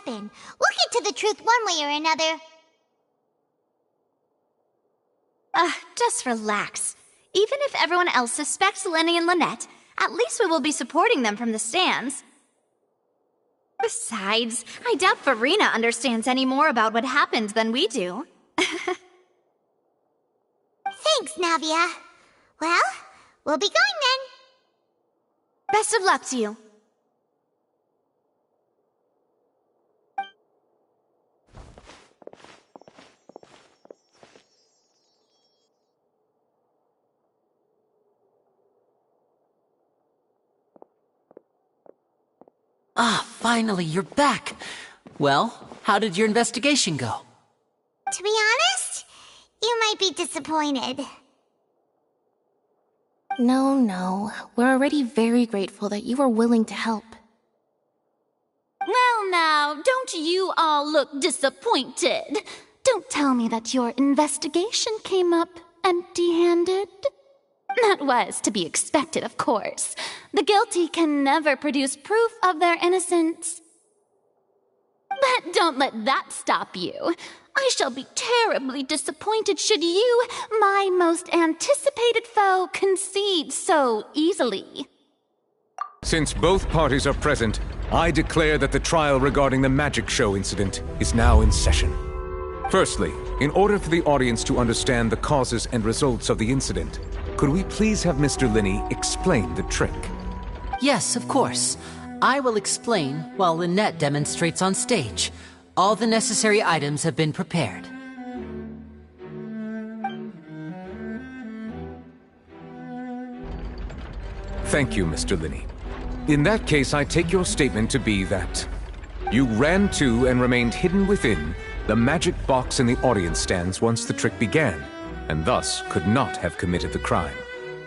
happen. We'll get to the truth one way or another. Just relax. Even if everyone else suspects Lenny and Lynette, at least we will be supporting them from the stands. Besides, I doubt Farina understands any more about what happened than we do. Thanks, Navia. Well, we'll be going then. Best of luck to you. Finally, you're back. Well, how did your investigation go? To be honest, you might be disappointed. No. We're already very grateful that you were willing to help. Well now, don't you all look disappointed. Don't tell me that your investigation came up empty-handed. That was to be expected, of course. The guilty can never produce proof of their innocence. But don't let that stop you. I shall be terribly disappointed should you, my most anticipated foe, concede so easily. Since both parties are present, I declare that the trial regarding the magic show incident is now in session. Firstly, in order for the audience to understand the causes and results of the incident, could we please have Mr. Linney explain the trick? Yes, of course. I will explain while Lynette demonstrates on stage. All the necessary items have been prepared. Thank you, Mr. Linney. In that case, I take your statement to be that you ran to and remained hidden within the magic box in the audience stands once the trick began, and thus could not have committed the crime.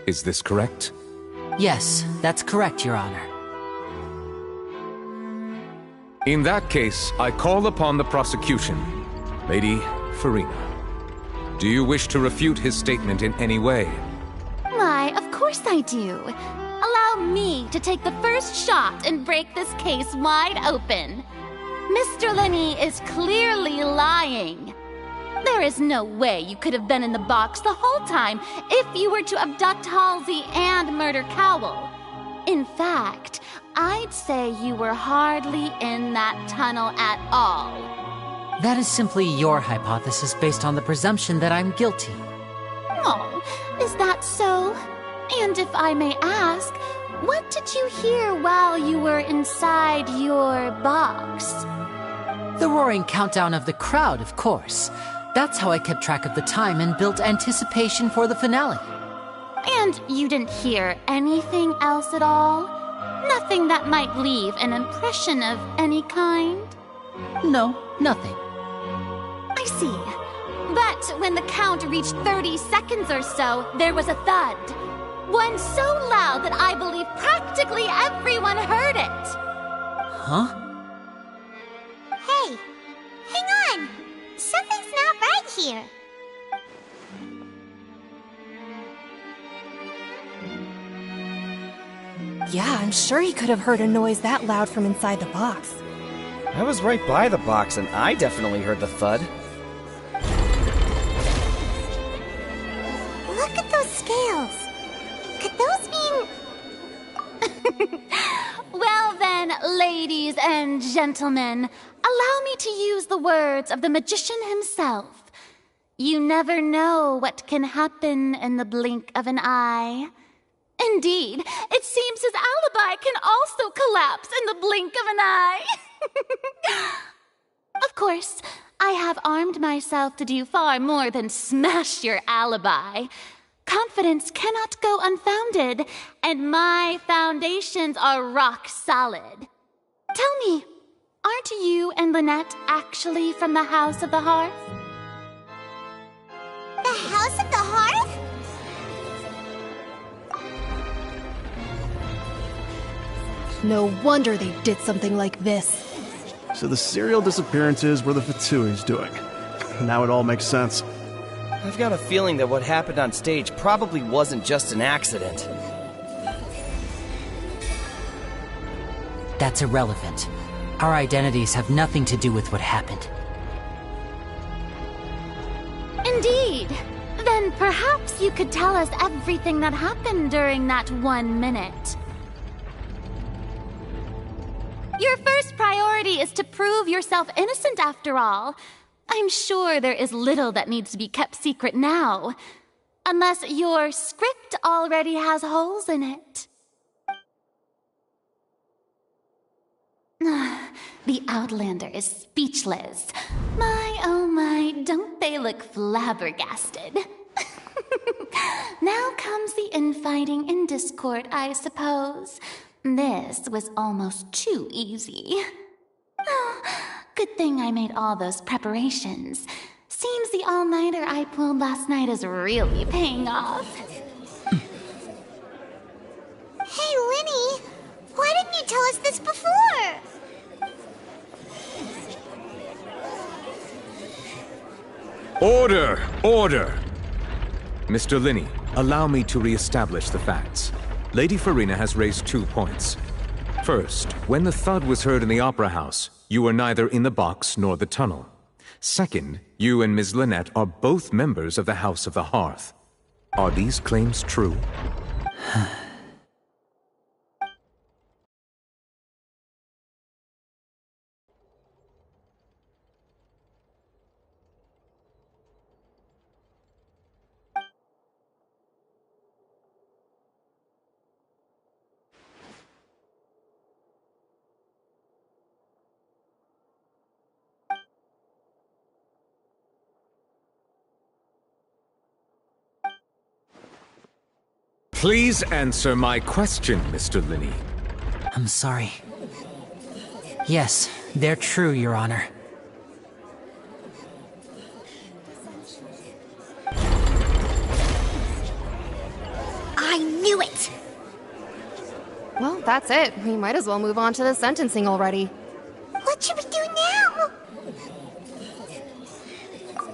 Is this correct? Yes, that's correct, Your Honor. In that case, I call upon the prosecution. Lady Farina, do you wish to refute his statement in any way? Why, of course I do. Allow me to take the first shot and break this case wide open. Mr. Linney is clearly lying. There is no way you could have been in the box the whole time if you were to abduct Halsey and murder Cowell. In fact, I'd say you were hardly in that tunnel at all. That is simply your hypothesis based on the presumption that I'm guilty. Oh, is that so? And if I may ask, what did you hear while you were inside your box? The roaring countdown of the crowd, of course. That's how I kept track of the time and built anticipation for the finale. And you didn't hear anything else at all? Nothing that might leave an impression of any kind? No, nothing. I see. But when the count reached 30 seconds or so, there was a thud. One so loud that I believe practically everyone heard it. Huh? Hey, hang on. Something's not right here. Yeah, I'm sure he could have heard a noise that loud from inside the box. I was right by the box, and I definitely heard the thud. Look at those scales. Could those mean... Well then, ladies and gentlemen, allow me to use the words of the magician himself. You never know what can happen in the blink of an eye. Indeed, it seems his alibi can also collapse in the blink of an eye. Of course, I have armed myself to do far more than smash your alibi. Confidence cannot go unfounded, and my foundations are rock solid. Tell me, aren't you and Lynette actually from the House of the Hearth? The House of the Hearth? No wonder they did something like this. So the serial disappearances were the Fatsui's doing. Now it all makes sense. I've got a feeling that what happened on stage probably wasn't just an accident. That's irrelevant. Our identities have nothing to do with what happened. Indeed. Then perhaps you could tell us everything that happened during that 1 minute. Your first priority is to prove yourself innocent after all. I'm sure there is little that needs to be kept secret now. Unless your script already has holes in it. The Outlander is speechless. My, oh my, don't they look flabbergasted? Now comes the infighting and discord, I suppose. This was almost too easy. Oh, good thing I made all those preparations. Seems the all-nighter I pulled last night is really paying off. Hey, Linny! Why didn't you tell us this before? Order! Order! Mr. Linney, allow me to re-establish the facts. Lady Farina has raised 2 points. First, when the thud was heard in the Opera House, you were neither in the box nor the tunnel. Second, you and Ms. Lynette are both members of the House of the Hearth. Are these claims true? Please answer my question, Mr. Linney. I'm sorry. Yes, they're true, Your Honor. I knew it! Well, that's it. We might as well move on to the sentencing already. What should we do now?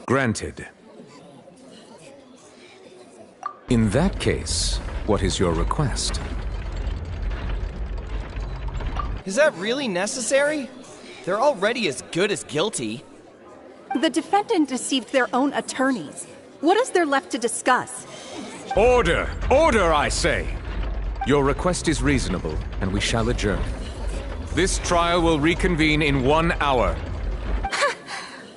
Granted. In that case, what is your request? Is that really necessary? They're already as good as guilty. The defendant deceived their own attorneys. What is there left to discuss? Order! Order, I say! Your request is reasonable, and we shall adjourn. This trial will reconvene in 1 hour.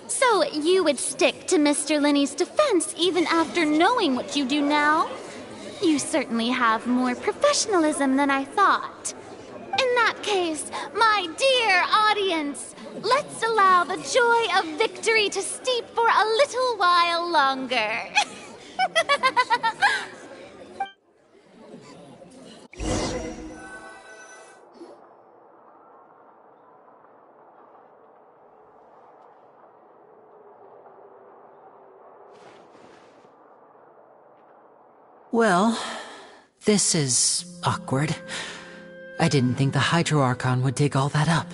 So you would stick to Mr. Linney's defense even after knowing what you do now? You certainly have more professionalism than I thought. In that case, my dear audience, let's allow the joy of victory to steep for a little while longer. Well, this is awkward. I didn't think the Hydro Archon would dig all that up.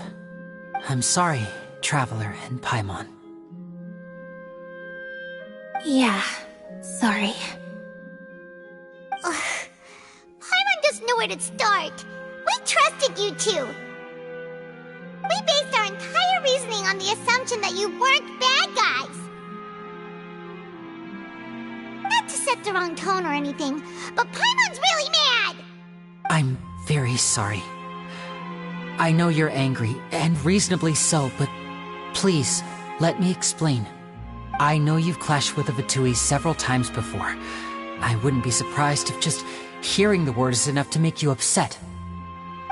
I'm sorry, Traveler and Paimon. Yeah, sorry. Paimon doesn't know where to start. We trusted you two. We based our entire reasoning on the assumption that you weren't bad guys. Not to set the wrong tone or anything, but Paimon's really mad! I'm very sorry. I know you're angry, and reasonably so, but please, let me explain. I know you've clashed with the Vitui several times before. I wouldn't be surprised if just hearing the word is enough to make you upset.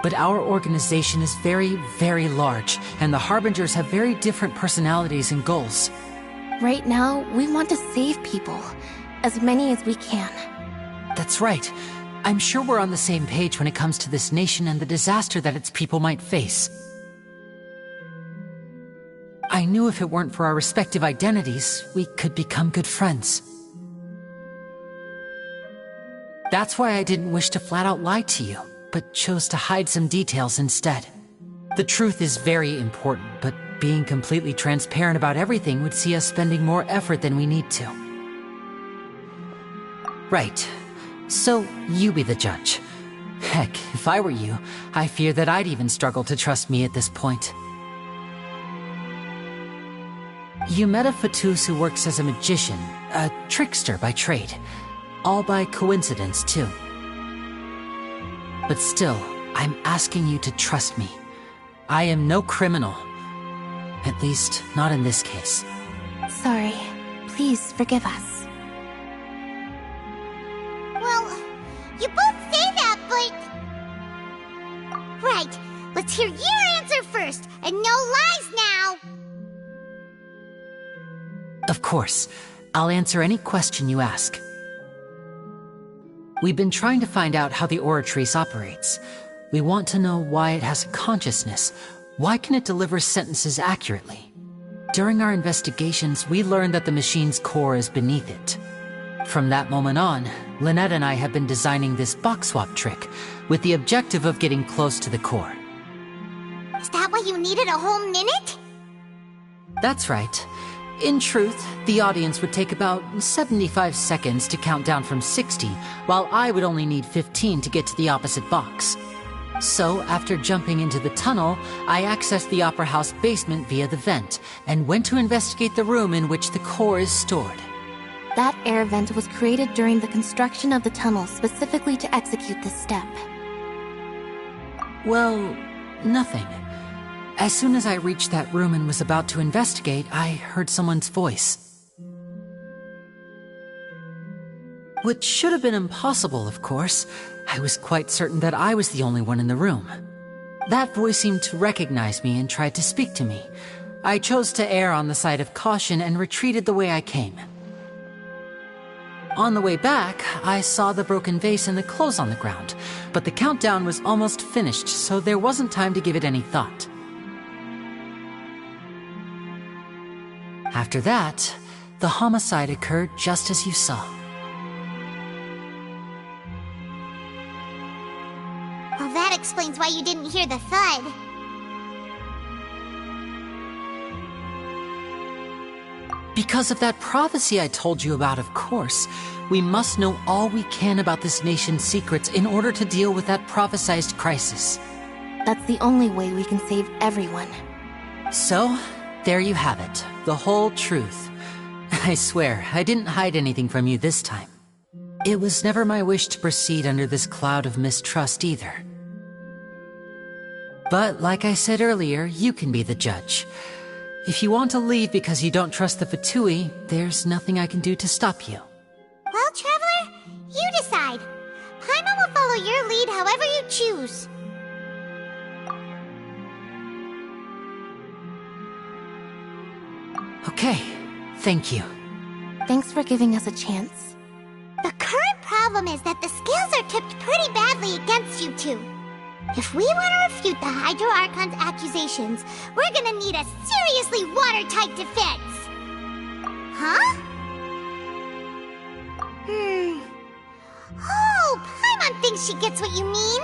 But our organization is very, very large, and the Harbingers have very different personalities and goals. Right now, we want to save people. As many as we can. That's right. I'm sure we're on the same page when it comes to this nation and the disaster that its people might face. I knew if it weren't for our respective identities, we could become good friends. That's why I didn't wish to flat out lie to you, but chose to hide some details instead. The truth is very important, but being completely transparent about everything would see us spending more effort than we need to. Right. So, you be the judge. Heck, if I were you, I fear that I'd even struggle to trust me at this point. You met a Fatus who works as a magician, a trickster by trade. All by coincidence, too. But still, I'm asking you to trust me. I am no criminal. At least, not in this case. Sorry. Please forgive us. Well, you both say that, but... Right, let's hear your answer first, and no lies now! Of course. I'll answer any question you ask. We've been trying to find out how the Oratrice operates. We want to know why it has a consciousness. Why can it deliver sentences accurately? During our investigations, we learned that the machine's core is beneath it. From that moment on, Lynette and I have been designing this box swap trick, with the objective of getting close to the core. Is that why you needed a whole minute? That's right. In truth, the audience would take about 75 seconds to count down from 60, while I would only need 15 to get to the opposite box. So, after jumping into the tunnel, I accessed the Opera House basement via the vent, and went to investigate the room in which the core is stored. That air vent was created during the construction of the tunnel specifically to execute this step. Well, nothing. As soon as I reached that room and was about to investigate, I heard someone's voice. Which should have been impossible, of course. I was quite certain that I was the only one in the room. That voice seemed to recognize me and tried to speak to me. I chose to err on the side of caution and retreated the way I came. On the way back, I saw the broken vase and the clothes on the ground, but the countdown was almost finished, so there wasn't time to give it any thought. After that, the homicide occurred just as you saw. Well, that explains why you didn't hear the thud. Because of that prophecy I told you about, of course. We must know all we can about this nation's secrets in order to deal with that prophesized crisis. That's the only way we can save everyone. So, there you have it. The whole truth. I swear, I didn't hide anything from you this time. It was never my wish to proceed under this cloud of mistrust either. But, like I said earlier, you can be the judge. If you want to leave because you don't trust the Fatui, there's nothing I can do to stop you. Well, Traveler, you decide. Paimon will follow your lead however you choose. Okay, thank you. Thanks for giving us a chance. The current problem is that the scales are tipped pretty badly against you two. If we want to refute the Hydro Archon's accusations, we're gonna need a seriously watertight defense. Huh? Oh, Paimon thinks she gets what you mean.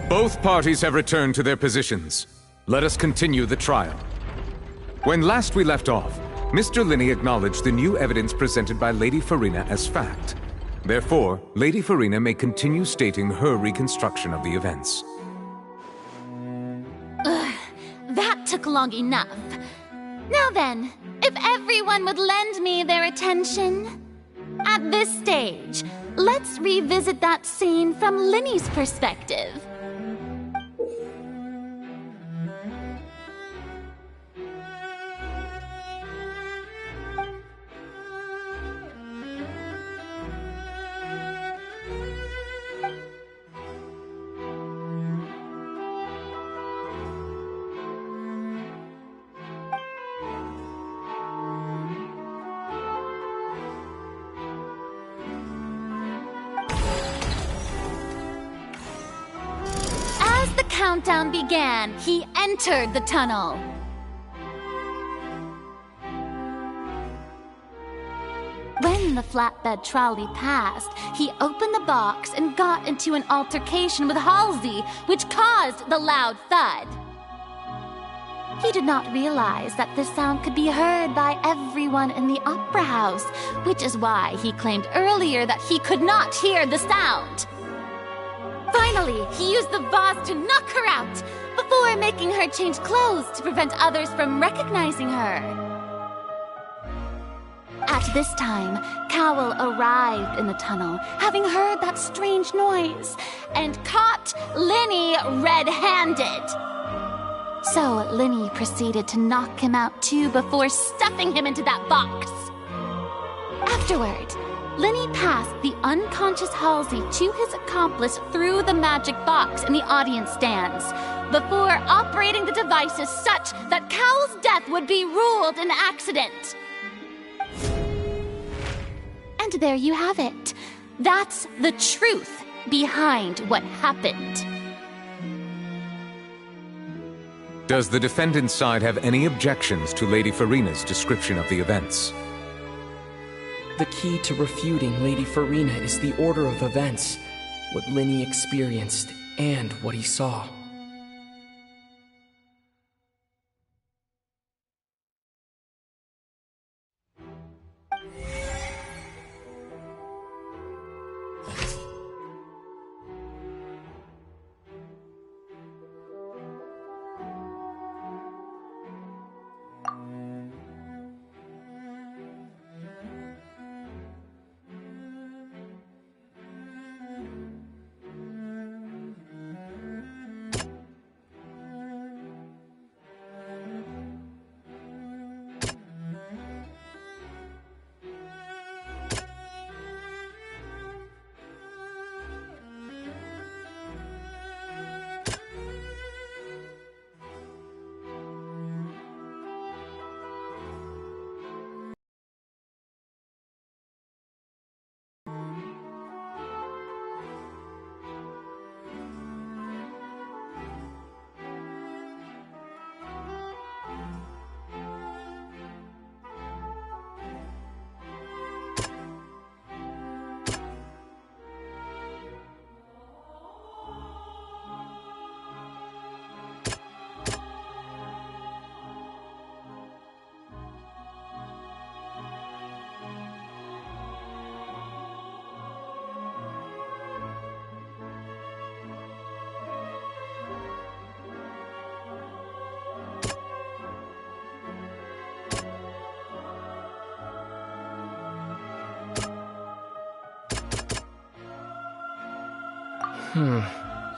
Both parties have returned to their positions. Let us continue the trial. When last we left off, Mr. Linney acknowledged the new evidence presented by Lady Farina as fact. Therefore, Lady Farina may continue stating her reconstruction of the events. That took long enough. Now then, if everyone would lend me their attention. At this stage, let's revisit that scene from Linney's perspective. As the countdown began, he entered the tunnel. When the flatbed trolley passed, he opened the box and got into an altercation with Halsey, which caused the loud thud. He did not realize that this sound could be heard by everyone in the opera house, which is why he claimed earlier that he could not hear the sound. Finally, he used the vase to knock her out, before making her change clothes to prevent others from recognizing her. At this time, Cowell arrived in the tunnel, having heard that strange noise, and caught Linny red-handed. So Linny proceeded to knock him out too before stuffing him into that box. Afterward, Linny passed the unconscious Halsey to his accomplice through the magic box in the audience stands, before operating the devices such that Cowell's death would be ruled an accident. And there you have it. That's the truth behind what happened. Does the defendant's side have any objections to Lady Farina's description of the events? The key to refuting Lady Farina is the order of events, what Linny experienced, and what he saw.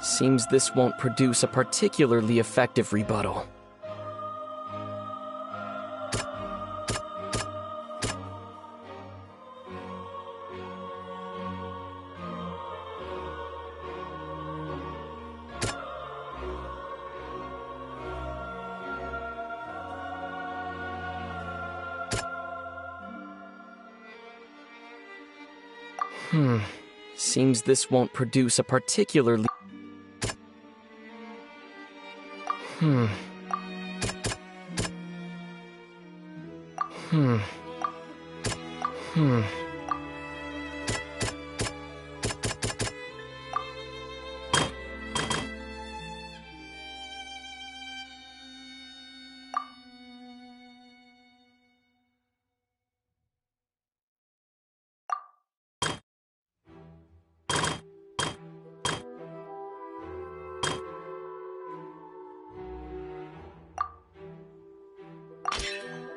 Seems this won't produce a particularly effective rebuttal. Seems this won't produce a particularly...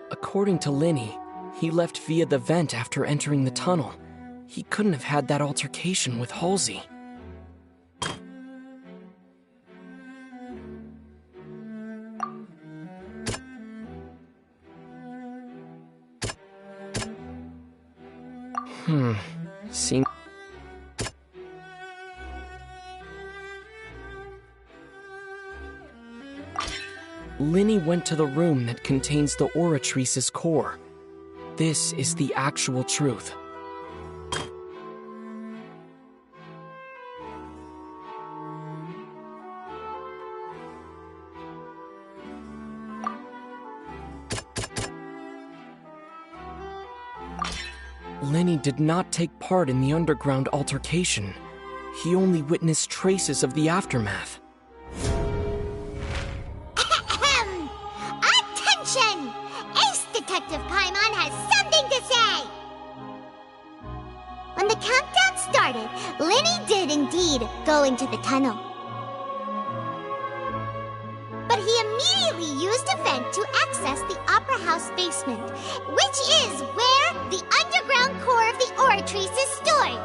According to Linny, he left via the vent after entering the tunnel. He couldn't have had that altercation with Halsey. Seems... Linny went to the room that contains the Oratrice's core. This is the actual truth. Lenny did not take part in the underground altercation. He only witnessed traces of the aftermath. Attention! Ace Detective Paimon has something to say! When the countdown started, Lenny did indeed go into the tunnel. But he immediately used a vent to access the Opera House basement, which is where the underground core of the Oratrice is stored.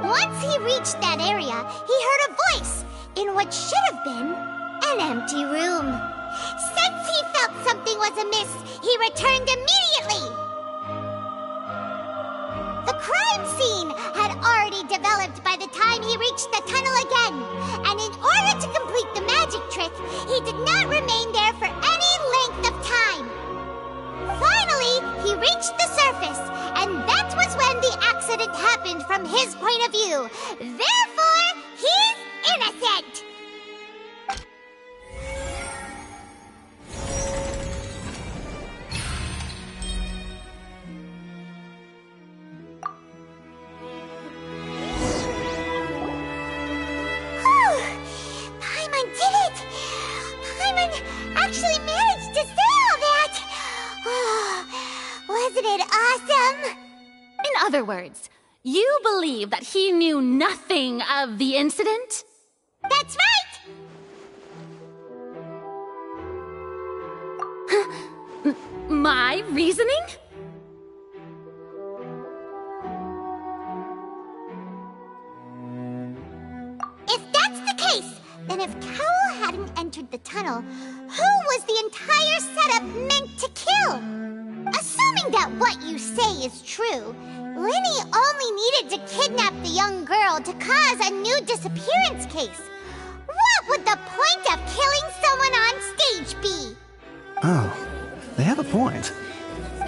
Once he reached that area, he heard a voice in what should have been an empty room. Since he felt something was amiss, he returned immediately. The crime scene had already developed by the time he reached the tunnel again, and in order to complete the magic trick, he did not remain there for any length of time. Finally, he reached the surface, and that was when the accident happened from his point of view. Therefore, he's innocent! Paimon did it! Paimon actually managed to say all that! Oh, wasn't it awesome? In other words, you believe that he knew nothing of the incident? That's right! My reasoning? If that's the case, then if Cowell hadn't entered the tunnel, who was the entire setup meant to kill? Assuming that what you say is true, Lenny only needed to kidnap the young girl to cause a new disappearance case. What would the point of killing someone on stage be? Oh, they have a point.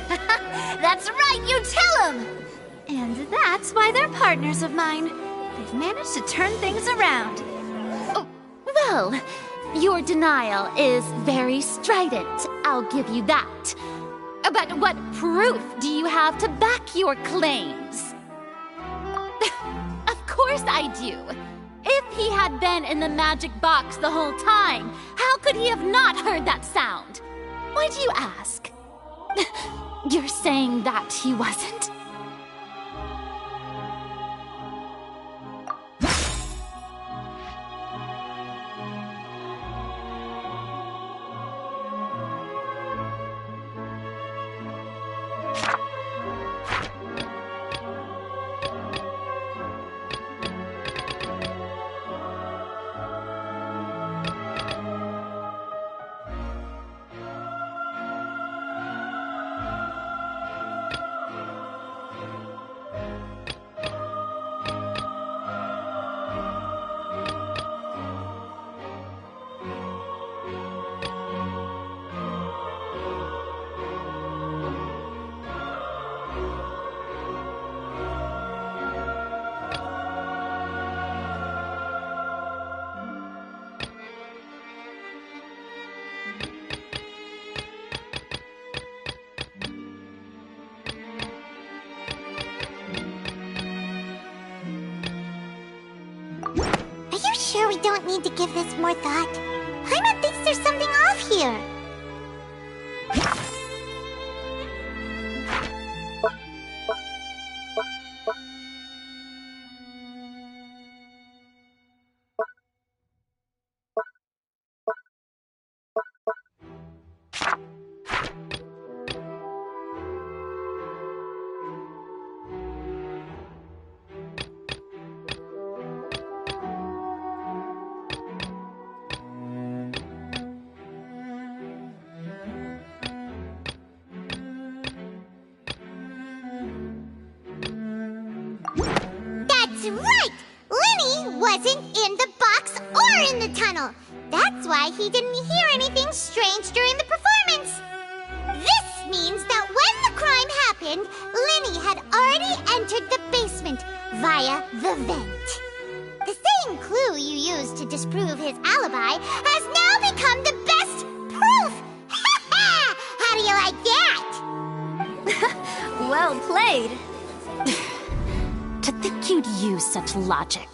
That's right, you tell them! And that's why they're partners of mine. They've managed to turn things around. Oh, well, your denial is very strident, I'll give you that. But what proof do you have to back your claims? Of course I do. If he had been in the magic box the whole time, how could he have not heard that sound? Why do you ask? You're saying that he wasn't? Sure we don't need to give this more thought? Paimon thinks there's something off here. That's right! Lenny wasn't in the box or in the tunnel. That's why he didn't hear anything strange during the performance. This means that when the crime happened, Lenny had already entered the basement via the vent. The same clue you used to disprove his alibi has now become the best proof! Ha ha! How do you like that? Well played. To think you'd use such logic.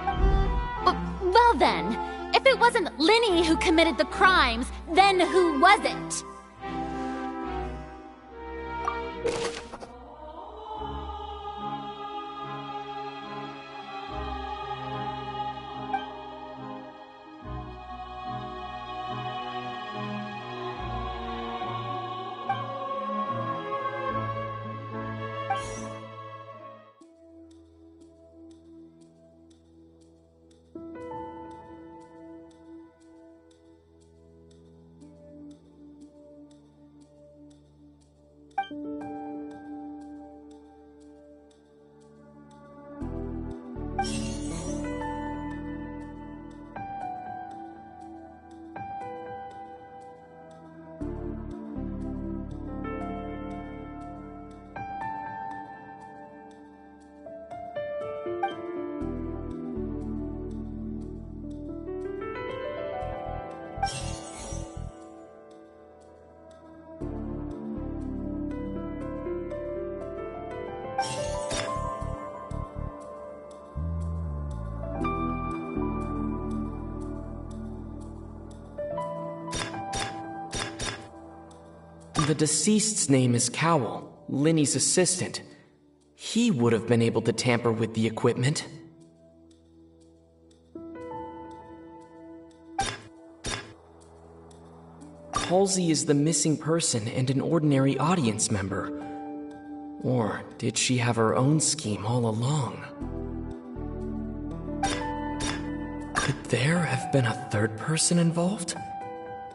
Well then, if it wasn't Linny who committed the crimes, then who was it? The deceased's name is Cowell, Linny's assistant. He would have been able to tamper with the equipment. Halsey is the missing person and an ordinary audience member. Or did she have her own scheme all along? Could there have been a third person involved?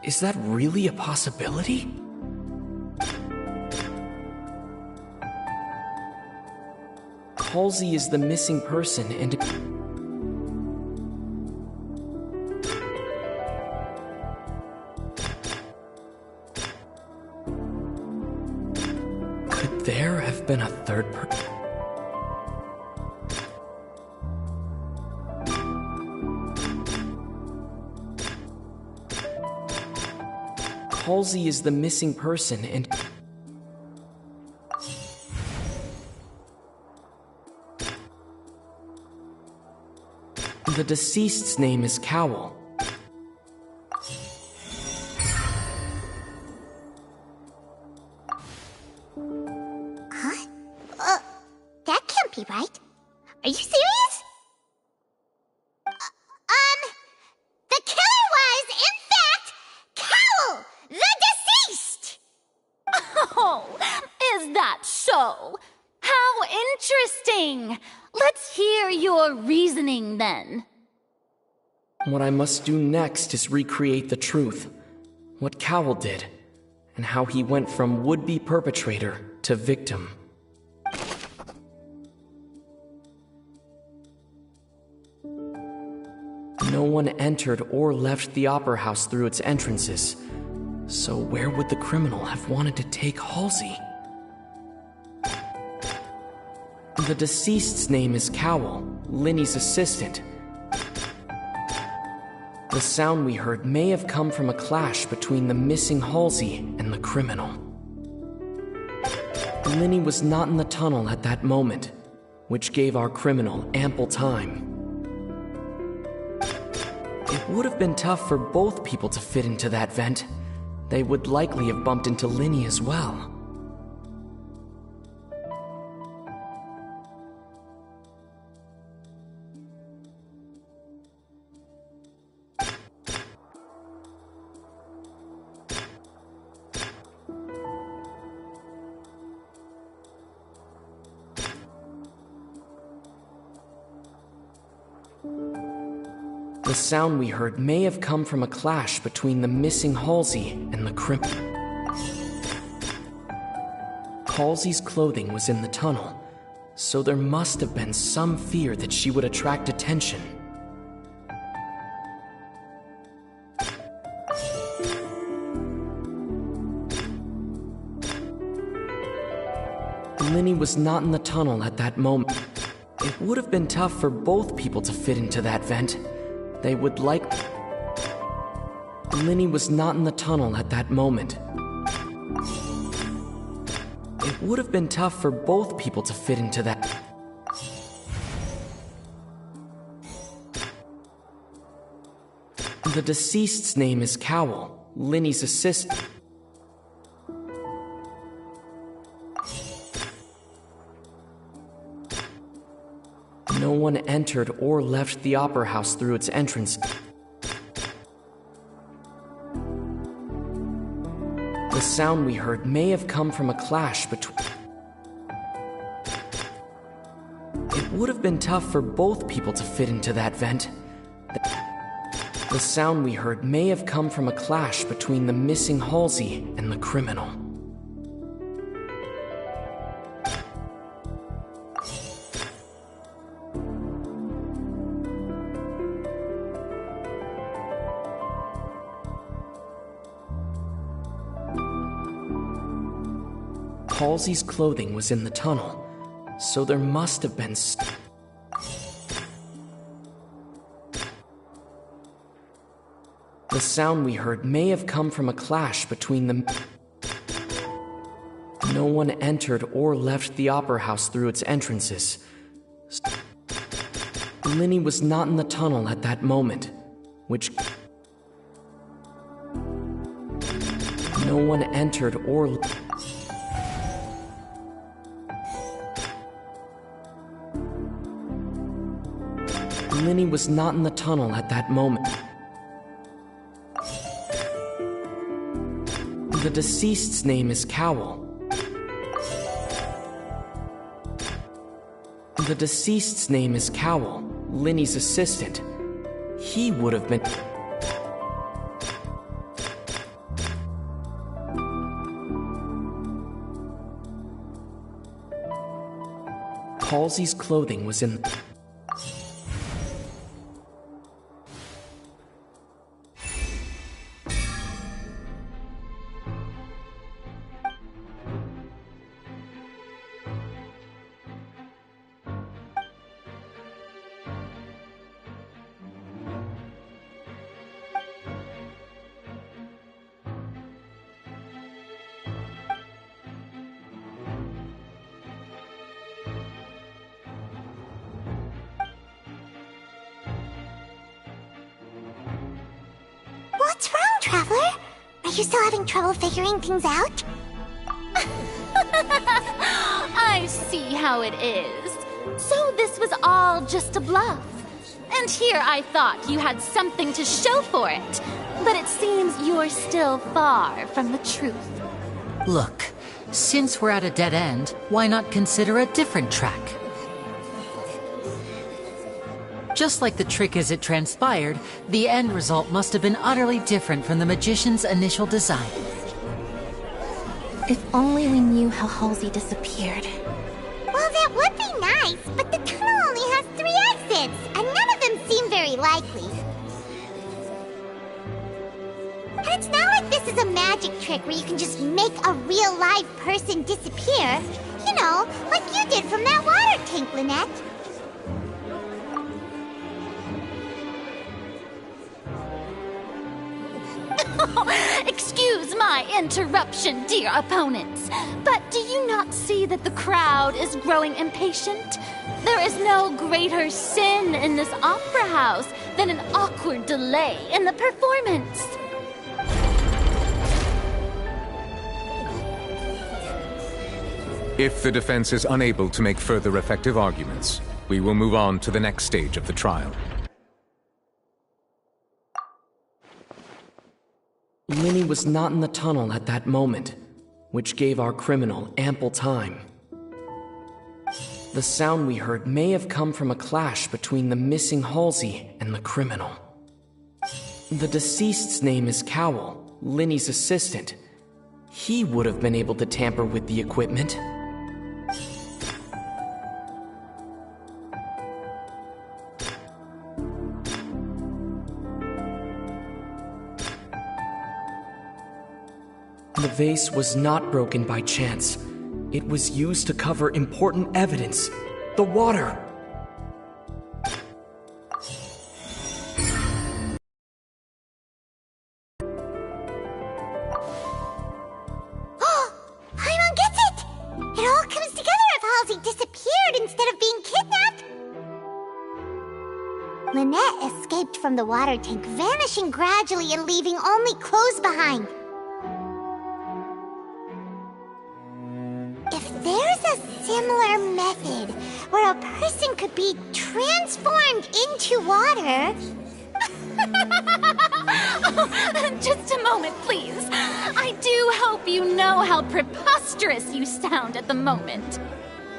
Is that really a possibility? Halsey is the missing person and... Could there have been a third person? Halsey is the missing person and... The deceased's name is Cowell. Huh? That can't be right. Are you serious? The killer was, in fact, Cowell, the deceased! Oh, is that so? How interesting! Let's hear your reasoning then. What I must do next is recreate the truth. What Cowell did, and how he went from would-be perpetrator to victim. No one entered or left the Opera House through its entrances, so where would the criminal have wanted to take Halsey? The deceased's name is Cowell, Linny's assistant. The sound we heard may have come from a clash between the missing Halsey and the criminal. Linny was not in the tunnel at that moment, which gave our criminal ample time. It would have been tough for both people to fit into that vent. They would likely have bumped into Linny as well. The sound we heard may have come from a clash between the missing Halsey and the criminal. Halsey's clothing was in the tunnel, so there must have been some fear that she would attract attention. Linny was not in the tunnel at that moment. It would have been tough for both people to fit into that vent. They would like... Linny was not in the tunnel at that moment. would have been tough for both people to fit into that. The deceased's name is Cowell, Linny's assistant. No one entered or left the Opera House through its entrance. The sound we heard may have come from a clash between... It would have been tough for both people to fit into that vent. The sound we heard may have come from a clash between the missing Halsey and the criminal. Halsey's clothing was in the tunnel, so there must have been... The sound we heard may have come from a clash between them. No one entered or left the Opera House through its entrances. Linny was not in the tunnel at that moment, which... No one entered or... Linny was not in the tunnel at that moment. The deceased's name is Cowell. The deceased's name is Cowell, Linny's assistant. He would have been... Halsey's clothing was in... What's wrong, Traveler? Are you still having trouble figuring things out? I see how it is. So this was all just a bluff. And here I thought you had something to show for it. But it seems you're still far from the truth. Look, since we're at a dead end, why not consider a different track? Just like the trick as it transpired, the end result must have been utterly different from the magician's initial design. If only we knew how Halsey disappeared. Well, that would be nice, but the tunnel only has 3 exits, and none of them seem very likely. And it's not like this is a magic trick where you can just make a real live person disappear. You know, like you did from that water tank, Lynette. Excuse my interruption, dear opponents, but do you not see that the crowd is growing impatient? There is no greater sin in this opera house than an awkward delay in the performance. If the defense is unable to make further effective arguments, we will move on to the next stage of the trial. Linny was not in the tunnel at that moment, which gave our criminal ample time. The sound we heard may have come from a clash between the missing Halsey and the criminal. The deceased's name is Cowell, Linny's assistant. He would have been able to tamper with the equipment. The vase was not broken by chance. It was used to cover important evidence. The water. Paimon gets it! Lynette escaped from the water tank, vanishing gradually and leaving only clothes behind. If there's a similar method where a person could be transformed into water... Just a moment, please. I do hope you know how preposterous you sound at the moment.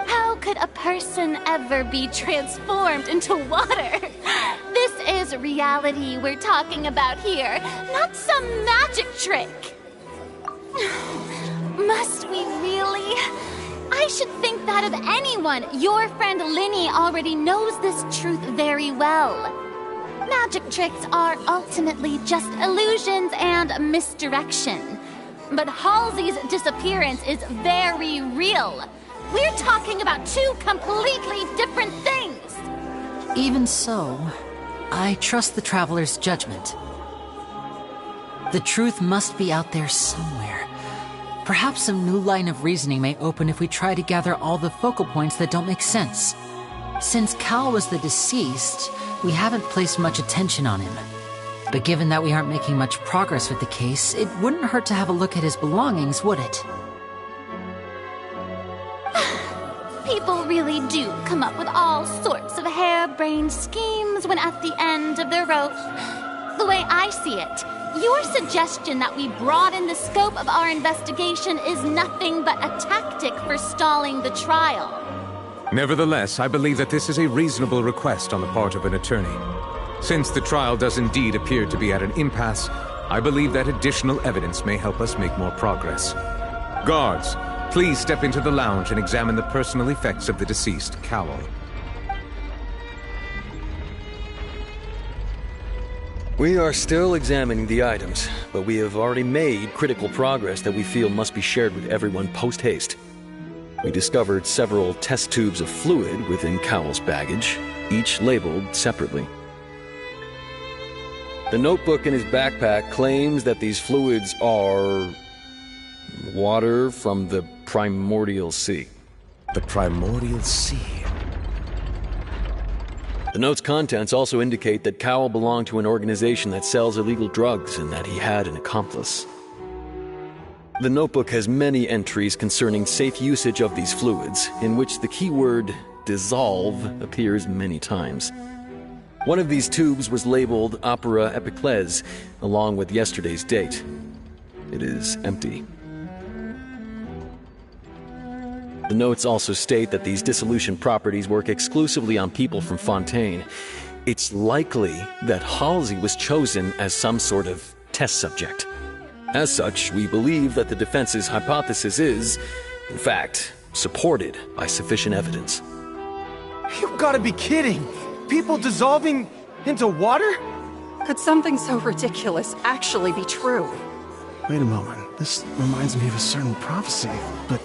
How could a person ever be transformed into water? This is reality we're talking about here, not some magic trick. Must we really? I should think that of anyone. Your friend Linny already knows this truth very well. Magic tricks are ultimately just illusions and misdirection. But Halsey's disappearance is very real. We're talking about two completely different things. Even so, I trust the Traveler's judgment. The truth must be out there somewhere. Perhaps some new line of reasoning may open if we try to gather all the focal points that don't make sense. Since Cal was the deceased, we haven't placed much attention on him. But given that we aren't making much progress with the case, it wouldn't hurt to have a look at his belongings, would it? People really do come up with all sorts of harebrained schemes when at the end of their rope. The way I see it, your suggestion that we broaden the scope of our investigation is nothing but a tactic for stalling the trial. Nevertheless, I believe that this is a reasonable request on the part of an attorney. Since the trial does indeed appear to be at an impasse, I believe that additional evidence may help us make more progress. Guards, please step into the lounge and examine the personal effects of the deceased, Cowell. We are still examining the items, but we have already made critical progress that we feel must be shared with everyone post-haste. We discovered several test tubes of fluid within Cowell's baggage, each labeled separately. The notebook in his backpack claims that these fluids are water from the primordial sea. The primordial sea? The note's contents also indicate that Cowell belonged to an organization that sells illegal drugs and that he had an accomplice. The notebook has many entries concerning safe usage of these fluids, in which the keyword dissolve appears many times. One of these tubes was labeled Opera Epiclese, along with yesterday's date. It is empty. The notes also state that these dissolution properties work exclusively on people from Fontaine. It's likely that Halsey was chosen as some sort of test subject. As such, we believe that the defense's hypothesis is, in fact, supported by sufficient evidence. You've got to be kidding! People dissolving into water? Could something so ridiculous actually be true? Wait a moment. This reminds me of a certain prophecy, but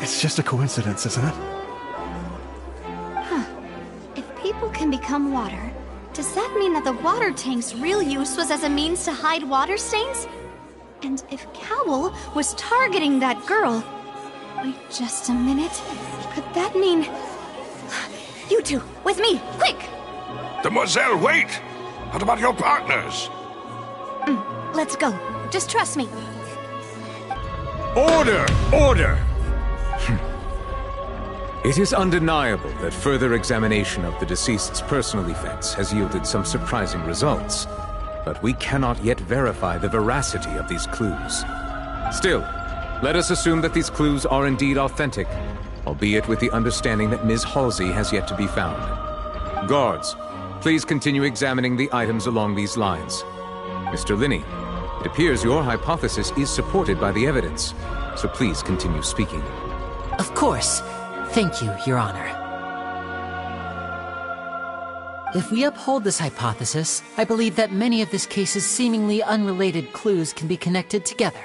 it's just a coincidence, isn't it? Huh. If people can become water, does that mean that the water tank's real use was as a means to hide water stains? And if Cowell was targeting that girl... Wait just a minute. Could that mean... You two, with me, quick! Demoiselle, wait! What about your partners? Let's go. Just trust me. Order! Order! It is undeniable that further examination of the deceased's personal effects has yielded some surprising results. But we cannot yet verify the veracity of these clues. Still, let us assume that these clues are indeed authentic, albeit with the understanding that Ms. Halsey has yet to be found. Guards, please continue examining the items along these lines. Mr. Linney, it appears your hypothesis is supported by the evidence, so please continue speaking. Of course. Thank you, Your Honor. If we uphold this hypothesis, I believe that many of this case's seemingly unrelated clues can be connected together.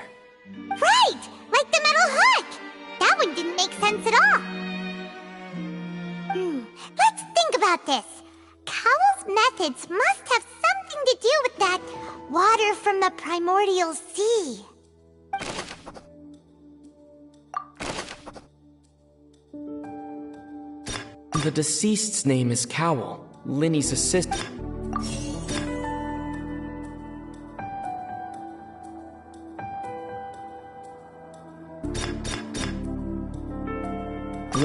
Right! Like the metal hook! That one didn't make sense at all. Let's think about this. Cowell's methods must have something to do with that water from the primordial sea. The deceased's name is Cowell, Linny's assistant.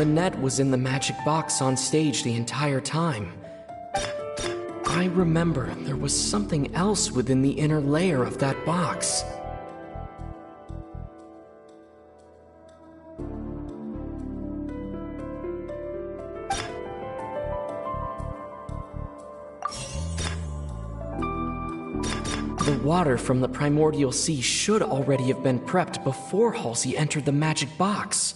Lynette was in the magic box on stage the entire time. I remember there was something else within the inner layer of that box. The water from the primordial sea should already have been prepped before Halsey entered the magic box.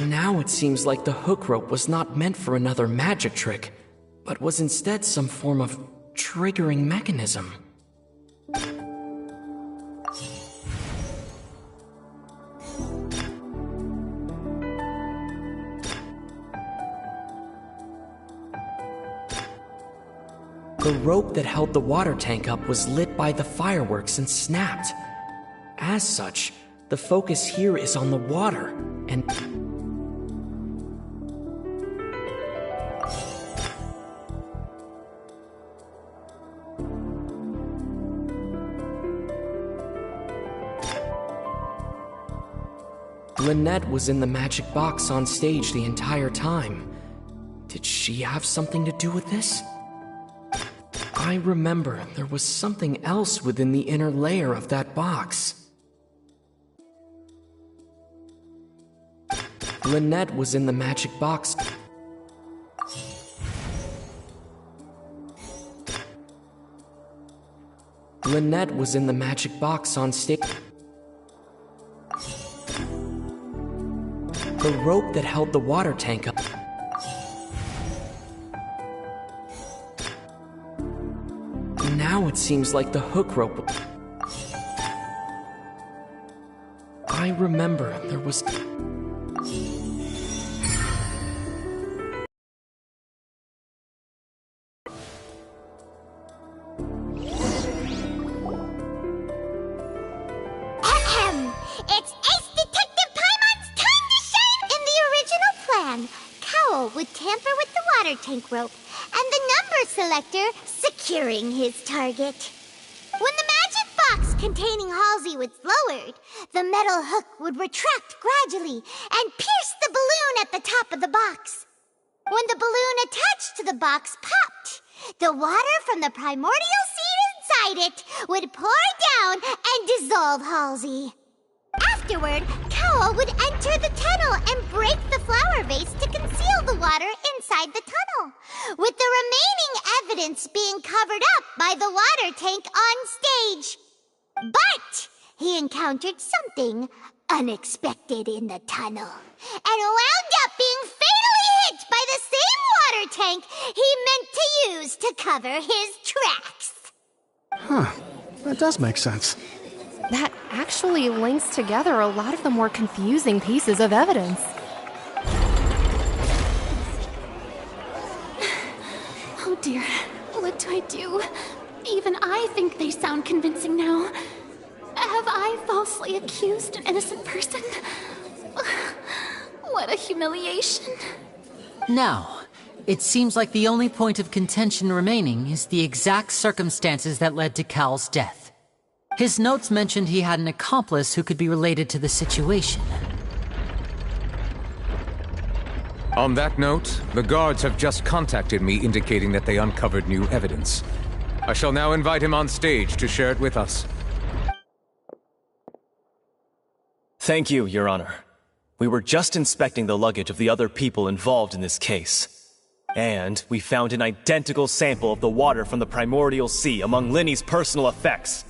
Now it seems like the hook rope was not meant for another magic trick, but was instead some form of triggering mechanism. The rope that held the water tank up was lit by the fireworks and snapped. As such, the focus here is on the water, and Lynette was in the magic box on stage the entire time. Did she have something to do with this? I remember there was something else within the inner layer of that box. Lynette was in the magic box. Lynette was in the magic box on stage. The rope that held the water tank up. Now it seems like the hook rope. I remember there was. It's Ace Detective Paimon's time to shine! In the original plan, Cowl would tamper with the water tank rope, and the number selector securing his target. When the magic box containing Halsey was lowered, the metal hook would retract gradually and pierce the balloon at the top of the box. When the balloon attached to the box popped, the water from the primordial seed inside it would pour down and dissolve Halsey. Afterward, Cowl would enter the tunnel and break the flower vase to conceal the water inside the tunnel, with the remaining evidence being covered up by the water tank on stage. But he encountered something unexpected in the tunnel, and wound up being fatally hit by the same water tank he meant to use to cover his tracks. Huh. That does make sense. That actually links together a lot of the more confusing pieces of evidence. Oh dear, what do I do? Even I think they sound convincing now. Have I falsely accused an innocent person? What a humiliation. Now, it seems like the only point of contention remaining is the exact circumstances that led to Cowl's death. His notes mentioned he had an accomplice who could be related to the situation. On that note, the guards have just contacted me indicating that they uncovered new evidence. I shall now invite him on stage to share it with us. Thank you, Your Honor. We were just inspecting the luggage of the other people involved in this case. And we found an identical sample of the water from the primordial sea among Linny's personal effects.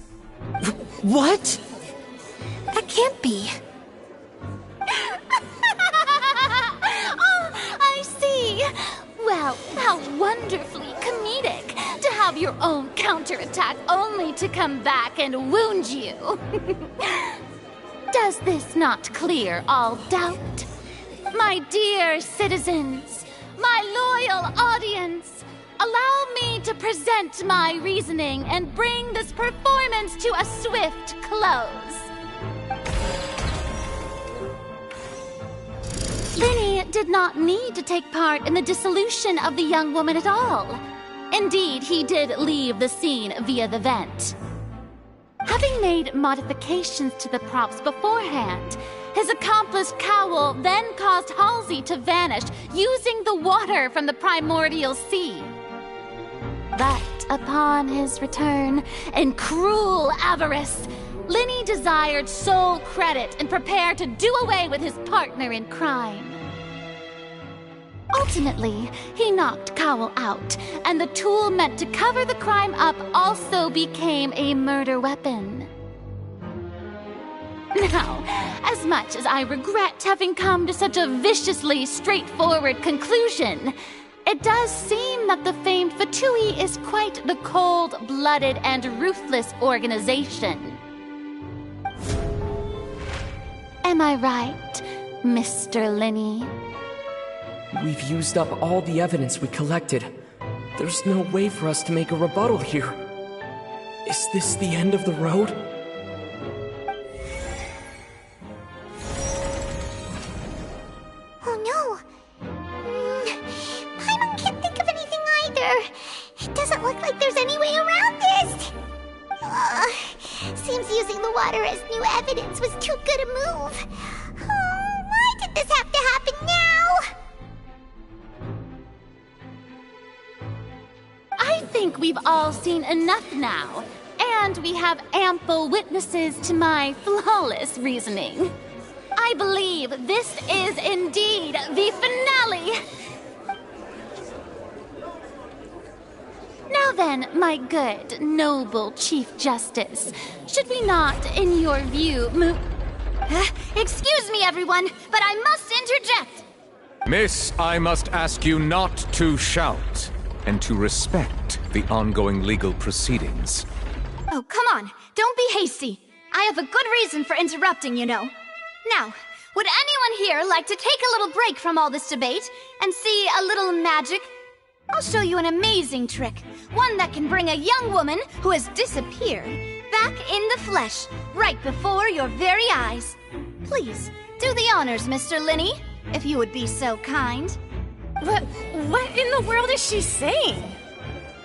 What? That can't be. Oh, I see. Well, how wonderfully comedic to have your own counterattack only to come back and wound you. Does this not clear all doubt? My dear citizens, my loyal audience, allow me to present my reasoning and bring this performance to a swift close. Linny did not need to take part in the dissolution of the young woman at all. Indeed, he did leave the scene via the vent. Having made modifications to the props beforehand, his accomplice Cowl then caused Halsey to vanish using the water from the primordial sea. But upon his return, in cruel avarice, Linny desired sole credit and prepared to do away with his partner in crime. Ultimately, he knocked Cowl out, and the tool meant to cover the crime up also became a murder weapon. Now, as much as I regret having come to such a viciously straightforward conclusion, it does seem that the famed Fatui is quite the cold-blooded and ruthless organization. Am I right, Mr. Linny? We've used up all the evidence we collected. There's no way for us to make a rebuttal here. Is this the end of the road? Oh no! Paimon can't think of anything either. It doesn't look like there's any way around this. Seems using the water as new evidence was too good a move. Why did this have to happen now? I think we've all seen enough now, and we have ample witnesses to my flawless reasoning. I believe this is indeed the finale. Now then, my good, noble Chief Justice, should we not, in your view, move... Excuse me, everyone, but I must interject. Miss, I must ask you not to shout, and to respect the ongoing legal proceedings. Oh, come on. Don't be hasty. I have a good reason for interrupting, you know. Now, would anyone here like to take a little break from all this debate and see a little magic? I'll show you an amazing trick. One that can bring a young woman who has disappeared back in the flesh, right before your very eyes. Please, do the honors, Mr. Linny, if you would be so kind. What in the world is she saying?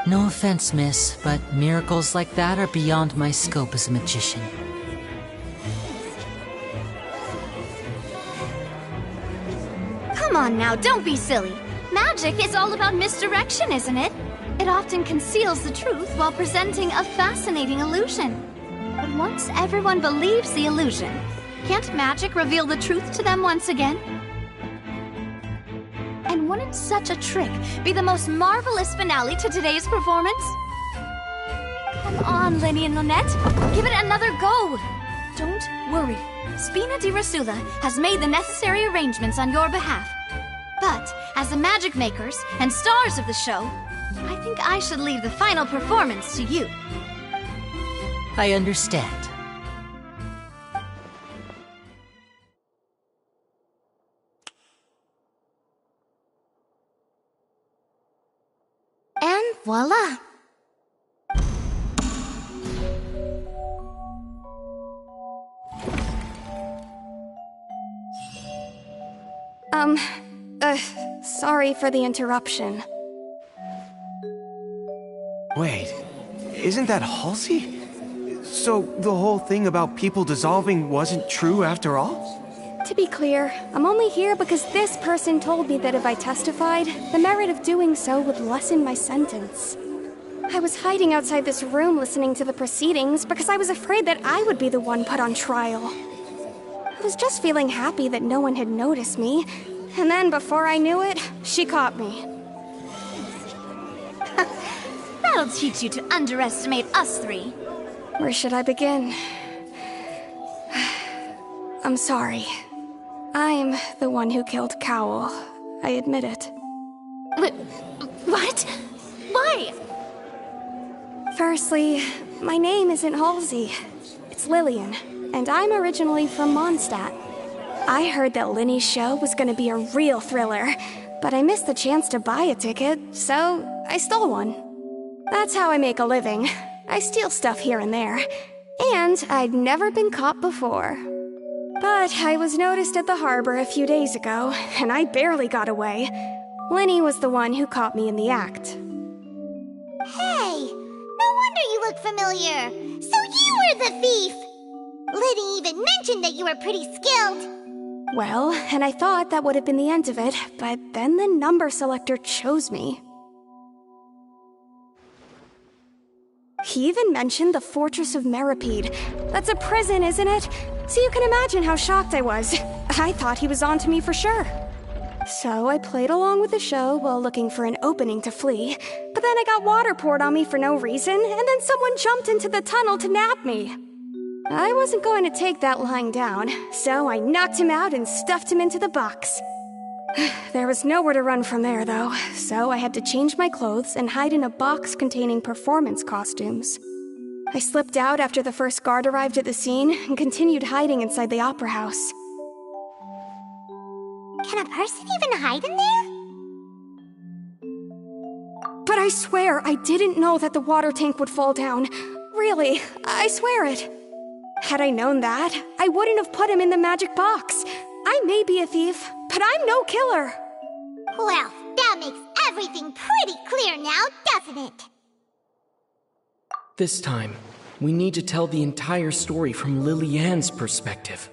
No offense, miss, but miracles like that are beyond my scope as a magician. Come on now, don't be silly. Magic is all about misdirection, isn't it? It often conceals the truth while presenting a fascinating illusion. But once everyone believes the illusion, can't magic reveal the truth to them once again? And wouldn't such a trick be the most marvelous finale to today's performance? Come on, Linny and Lynette. Give it another go. Don't worry. Spina di Rasula has made the necessary arrangements on your behalf. But, as the magic makers and stars of the show, I think I should leave the final performance to you. I understand. And voila! Sorry for the interruption. Wait, isn't that Halsey? So the whole thing about people dissolving wasn't true after all? To be clear, I'm only here because this person told me that if I testified, the merit of doing so would lessen my sentence. I was hiding outside this room listening to the proceedings because I was afraid that I would be the one put on trial. I was just feeling happy that no one had noticed me, and then before I knew it, she caught me. That'll teach you to underestimate us three. Where should I begin? I'm sorry. I'm the one who killed Cowl. I admit it. What? Why? Firstly, my name isn't Halsey. It's Lillian, and I'm originally from Mondstadt. I heard that Linny's show was gonna be a real thriller, but I missed the chance to buy a ticket, so I stole one. That's how I make a living. I steal stuff here and there, and I'd never been caught before. But I was noticed at the harbor a few days ago, and I barely got away. Linny was the one who caught me in the act. Hey, no wonder you look familiar. So you you're the thief! Liddy even mentioned that you were pretty skilled. Well, and I thought that would have been the end of it, but then the number selector chose me. He even mentioned the Fortress of Meripede. That's a prison, isn't it? So you can imagine how shocked I was. I thought he was onto me for sure. So I played along with the show while looking for an opening to flee, but then I got water poured on me for no reason, and then someone jumped into the tunnel to nab me. I wasn't going to take that lying down, so I knocked him out and stuffed him into the box. There was nowhere to run from there, though, so I had to change my clothes and hide in a box containing performance costumes. I slipped out after the first guard arrived at the scene and continued hiding inside the opera house. Can a person even hide in there? But I swear I didn't know that the water tank would fall down. Really, I swear it. Had I known that, I wouldn't have put him in the magic box. I may be a thief, but I'm no killer. Well, that makes everything pretty clear now, doesn't it? This time, we need to tell the entire story from Lily-Ann's perspective.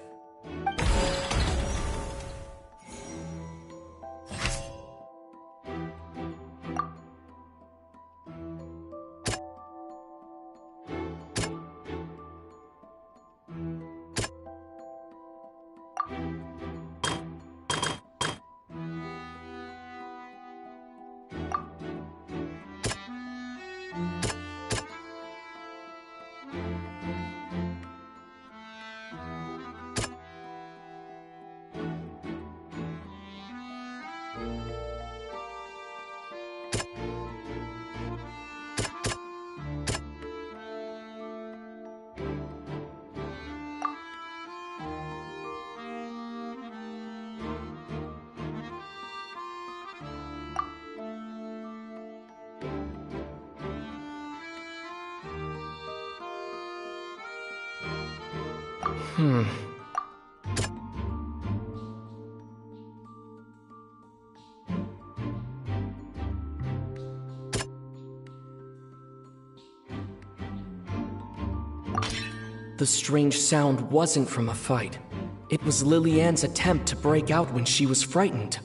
The strange sound wasn't from a fight. It was Lily-Ann's attempt to break out when she was frightened.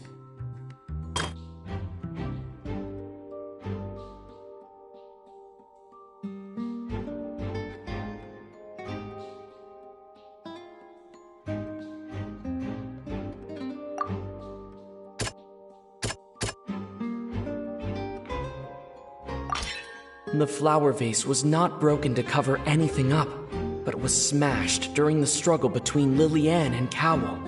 The flower vase was not broken to cover anything up, but it was smashed during the struggle between Lily-Ann and Cowell.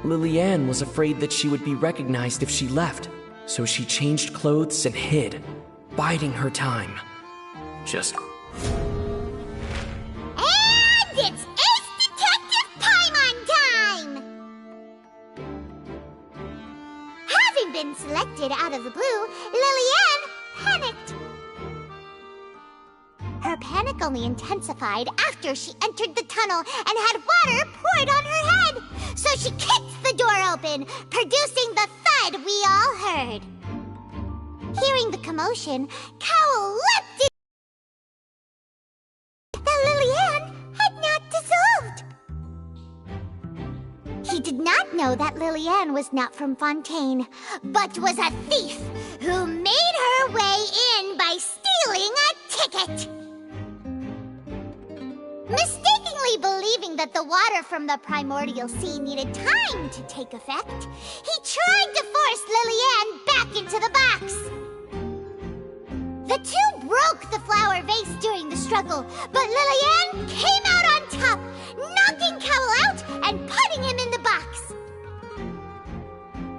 Lily-Ann was afraid that she would be recognized if she left, so she changed clothes and hid, biding her time. Just... And it's Ace Detective Paimon time! Having been selected out of the blue, Lily-Ann panicked. Her panic only intensified after she entered the tunnel and had water poured on her head. So she kicked the door open, producing the thud we all heard. Hearing the commotion, Cowell leapt in that Lily-Ann had not dissolved. He did not know that Lillian was not from Fontaine, but was a thief who made her way in by stealing a ticket. Mistakenly believing that the water from the primordial sea needed time to take effect, he tried to force Lillian back into the box. The two broke the flower vase during the struggle, but Lillian came out on top, knocking Cowell out and putting him in the box.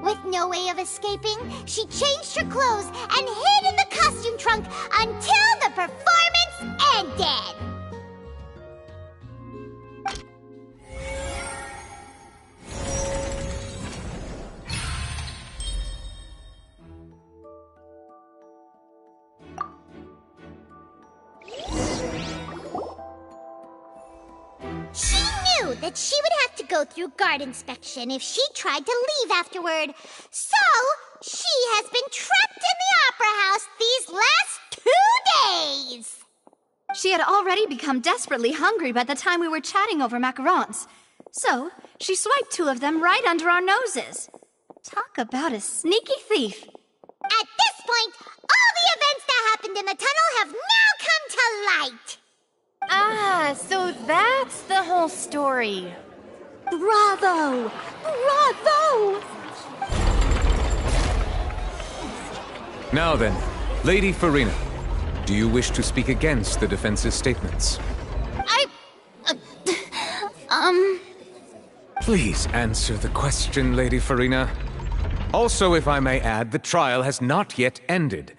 With no way of escaping, she changed her clothes and hid in the costume trunk until the performance ended. She knew that she would have to go through guard inspection if she tried to leave afterward. So, she has been trapped in the Opera House these last 2 days. She had already become desperately hungry by the time we were chatting over macarons. So, she swiped 2 of them right under our noses. Talk about a sneaky thief. At this point, all the events that happened in the tunnel have now come to light. Ah, so that's the whole story. Bravo! Bravo! Now then, Lady Farina, do you wish to speak against the defense's statements? Please answer the question, Lady Farina. Also, if I may add, the trial has not yet ended.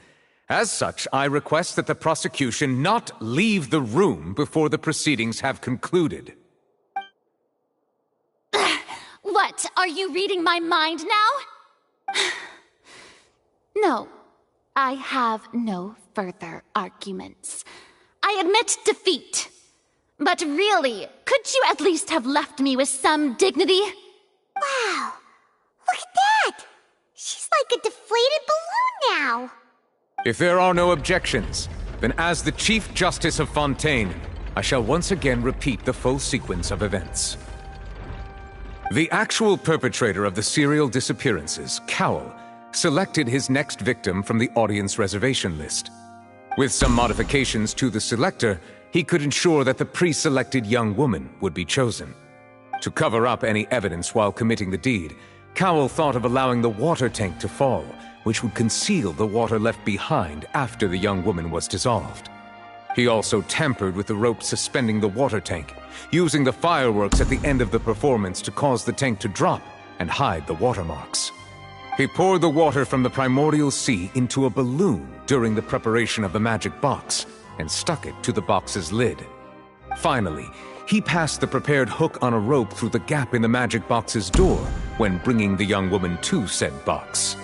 As such, I request that the prosecution not leave the room before the proceedings have concluded. What, are you reading my mind now? No, I have no further arguments. I admit defeat. But really, could you at least have left me with some dignity? Wow, look at that! She's like a deflated balloon now. If there are no objections, then as the Chief Justice of Fontaine, I shall once again repeat the full sequence of events. The actual perpetrator of the serial disappearances, Cowell, selected his next victim from the audience reservation list. With some modifications to the selector, he could ensure that the pre-selected young woman would be chosen. To cover up any evidence while committing the deed, Cowell thought of allowing the water tank to fall, which would conceal the water left behind after the young woman was dissolved. He also tampered with the rope suspending the water tank, using the fireworks at the end of the performance to cause the tank to drop and hide the watermarks. He poured the water from the primordial sea into a balloon during the preparation of the magic box and stuck it to the box's lid. Finally, he passed the prepared hook on a rope through the gap in the magic box's door when bringing the young woman to said box.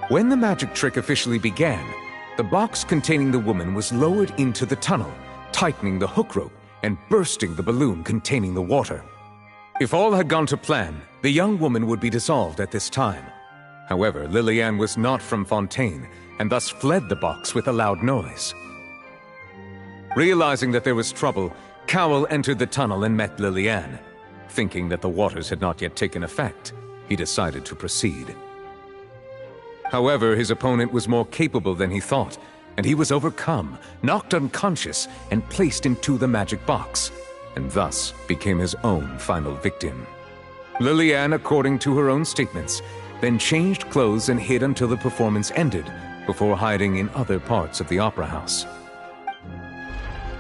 When the magic trick officially began, the box containing the woman was lowered into the tunnel, tightening the hook rope and bursting the balloon containing the water. If all had gone to plan, the young woman would be dissolved at this time. However, Lillian was not from Fontaine and thus fled the box with a loud noise. Realizing that there was trouble, Cowell entered the tunnel and met Lillian. Thinking that the waters had not yet taken effect, he decided to proceed. However, his opponent was more capable than he thought, and he was overcome, knocked unconscious, and placed into the magic box, and thus became his own final victim. Lillian, according to her own statements, then changed clothes and hid until the performance ended, before hiding in other parts of the opera house.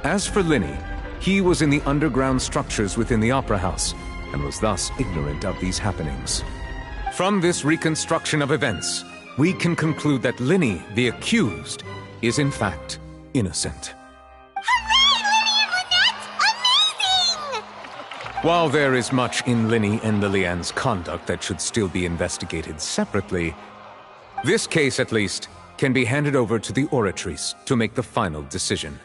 As for Linny, he was in the underground structures within the opera house, and was thus ignorant of these happenings. From this reconstruction of events, we can conclude that Linny, the accused, is in fact innocent. Hooray, Linny and Lynette! Amazing! While there is much in Linny and Lillian's conduct that should still be investigated separately, this case, at least, can be handed over to the Oratrice to make the final decision.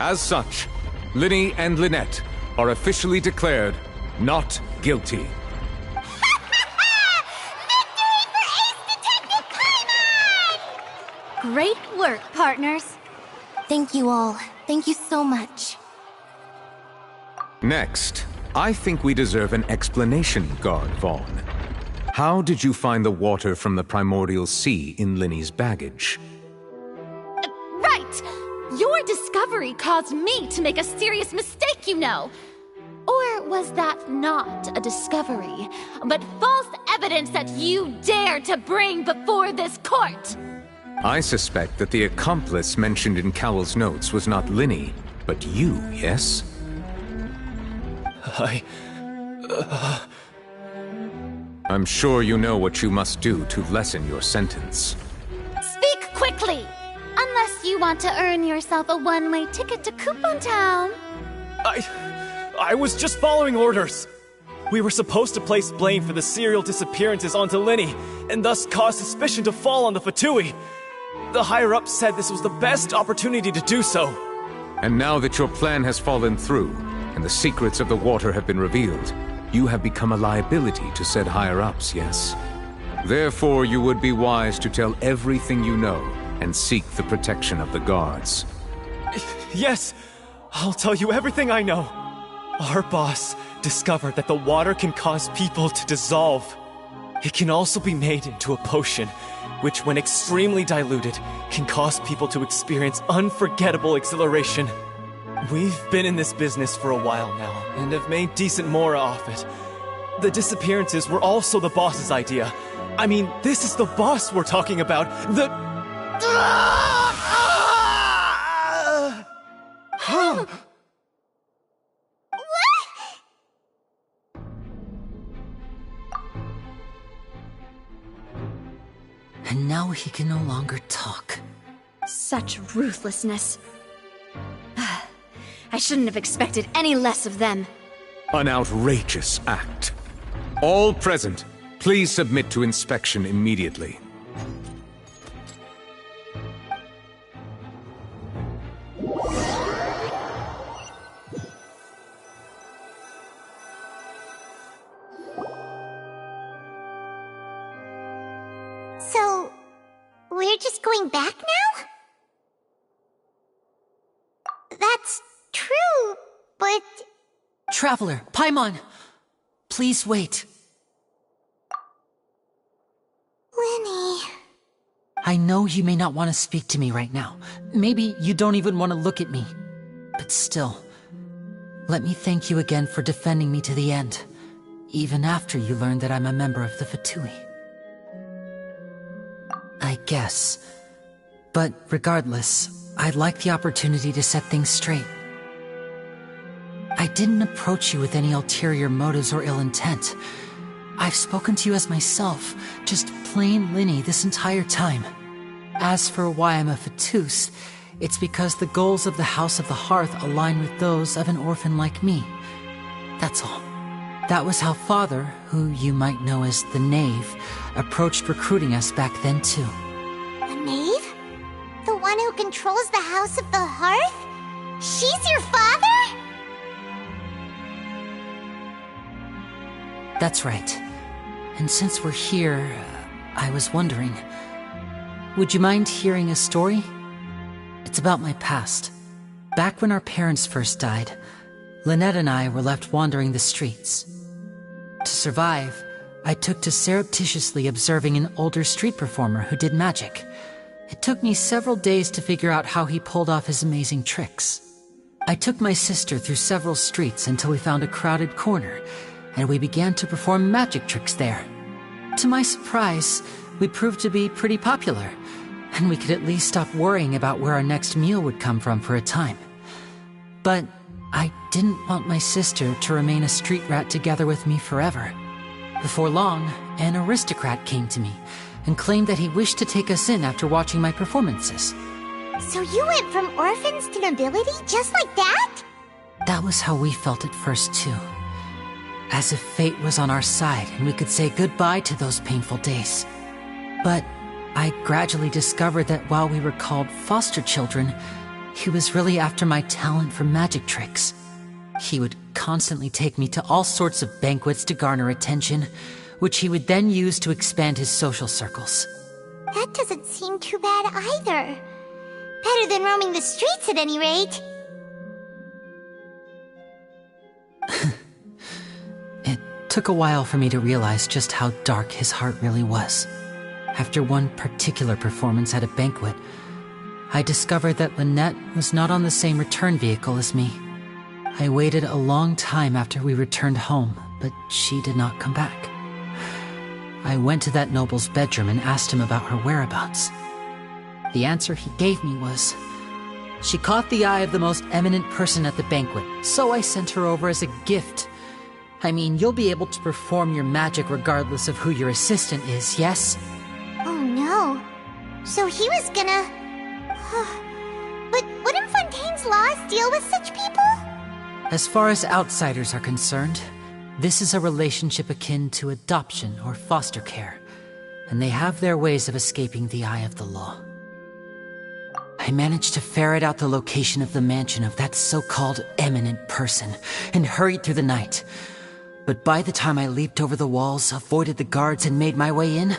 As such, Linny and Lynette are officially declared not guilty. Great work, partners. Thank you all. Thank you so much. Next, I think we deserve an explanation, Guard Vaughn. How did you find the water from the primordial sea in Linny's baggage? Right! Your discovery caused me to make a serious mistake, you know. Or was that not a discovery, but false evidence that you dare to bring before this court? I suspect that the accomplice mentioned in Cowell's notes was not Linny, but you, yes? I'm sure you know what you must do to lessen your sentence. Speak quickly! Unless you want to earn yourself a one-way ticket to Coupon Town. I was just following orders. We were supposed to place blame for the serial disappearances onto Linny, and thus cause suspicion to fall on the Fatui. The higher-ups said this was the best opportunity to do so. And now that your plan has fallen through, and the secrets of the water have been revealed, you have become a liability to said higher-ups, yes? Therefore, you would be wise to tell everything you know, and seek the protection of the guards. Yes, I'll tell you everything I know. Our boss discovered that the water can cause people to dissolve. It can also be made into a potion, which when extremely diluted, can cause people to experience unforgettable exhilaration. We've been in this business for a while now, and have made decent mora off it. The disappearances were also the boss's idea. I mean, this is the boss we're talking about. And now he can no longer talk. Such ruthlessness. I shouldn't have expected any less of them. An outrageous act. All present, please submit to inspection immediately. So, we're just going back now? That's true, but... Traveler, Paimon! Please wait. Linny... I know you may not want to speak to me right now. Maybe you don't even want to look at me. But still, let me thank you again for defending me to the end, even after you learned that I'm a member of the Fatui. I guess. But regardless, I'd like the opportunity to set things straight. I didn't approach you with any ulterior motives or ill intent. I've spoken to you as myself, just plain Linny this entire time. As for why I'm a Fatus, it's because the goals of the House of the Hearth align with those of an orphan like me. That's all. That was how Father, who you might know as the Knave, approached recruiting us back then too. The Knave? The one who controls the House of the Hearth? She's your father? That's right. And since we're here, I was wondering, would you mind hearing a story? It's about my past. Back when our parents first died, Lynette and I were left wandering the streets. To survive, I took to surreptitiously observing an older street performer who did magic. It took me several days to figure out how he pulled off his amazing tricks. I took my sister through several streets until we found a crowded corner, and we began to perform magic tricks there. To my surprise, we proved to be pretty popular, and we could at least stop worrying about where our next meal would come from for a time. But I didn't want my sister to remain a street rat together with me forever. Before long, an aristocrat came to me and claimed that he wished to take us in after watching my performances. So you went from orphans to nobility just like that? That was how we felt at first too. As if fate was on our side and we could say goodbye to those painful days. But I gradually discovered that while we were called foster children, he was really after my talent for magic tricks. He would constantly take me to all sorts of banquets to garner attention, which he would then use to expand his social circles. That doesn't seem too bad either. Better than roaming the streets at any rate. It took a while for me to realize just how dark his heart really was. After one particular performance at a banquet, I discovered that Lynette was not on the same return vehicle as me. I waited a long time after we returned home, but she did not come back. I went to that noble's bedroom and asked him about her whereabouts. The answer he gave me was, she caught the eye of the most eminent person at the banquet, so I sent her over as a gift. I mean, you'll be able to perform your magic regardless of who your assistant is, yes? Oh no. So he was gonna... But wouldn't Fontaine's laws deal with such people? As far as outsiders are concerned, this is a relationship akin to adoption or foster care, and they have their ways of escaping the eye of the law. I managed to ferret out the location of the mansion of that so-called eminent person, and hurried through the night. But by the time I leaped over the walls, avoided the guards, and made my way in,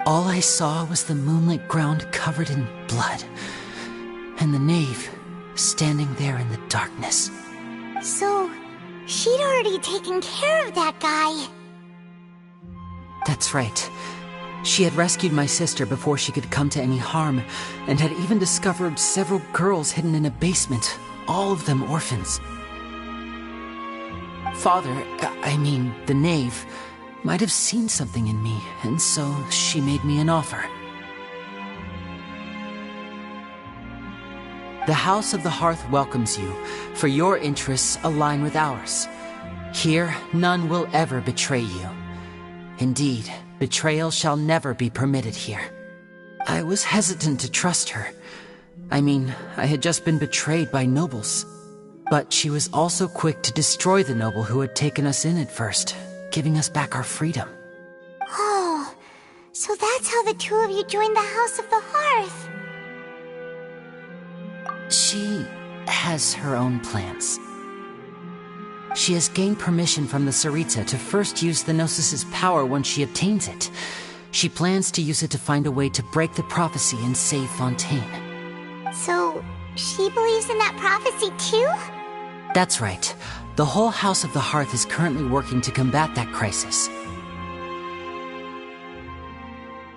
all I saw was the moonlit ground covered in blood, and the knave standing there in the darkness. So, she'd already taken care of that guy. That's right. She had rescued my sister before she could come to any harm, and had even discovered several girls hidden in a basement, all of them orphans. Father, the knave, might have seen something in me, and so she made me an offer. The House of the Hearth welcomes you, for your interests align with ours. Here, none will ever betray you. Indeed, betrayal shall never be permitted here. I was hesitant to trust her. I had just been betrayed by nobles. But she was also quick to destroy the noble who had taken us in at first, giving us back our freedom. Oh, so that's how the two of you joined the House of the Hearth. She has her own plans. She has gained permission from the Tsaritsa to first use the Gnosis' power once she obtains it. She plans to use it to find a way to break the prophecy and save Fontaine. So, she believes in that prophecy too? That's right. The whole House of the Hearth is currently working to combat that crisis.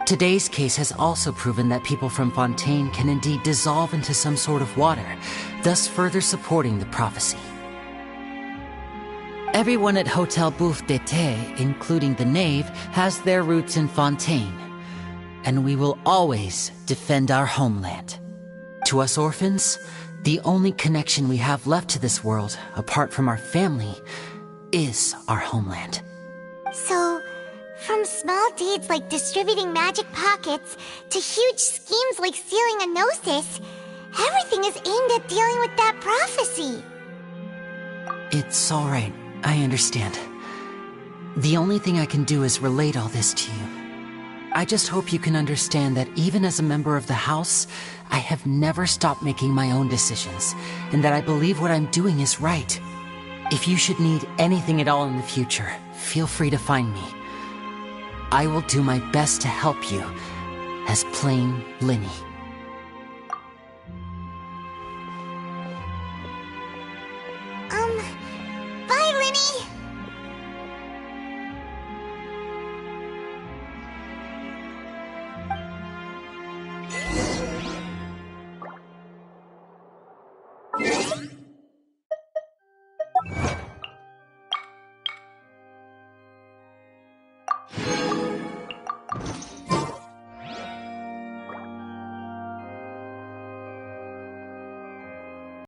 Today's case has also proven that people from Fontaine can indeed dissolve into some sort of water, thus further supporting the prophecy. Everyone at Hotel Bouffe d'été, including the knave, has their roots in Fontaine, and we will always defend our homeland. To us orphans, the only connection we have left to this world, apart from our family, is our homeland. So, from small deeds like distributing magic pockets to huge schemes like stealing a Gnosis, everything is aimed at dealing with that prophecy. It's all right. I understand. The only thing I can do is relate all this to you. I just hope you can understand that even as a member of the House, I have never stopped making my own decisions, and that I believe what I'm doing is right. If you should need anything at all in the future, feel free to find me. I will do my best to help you, as plain Lyney.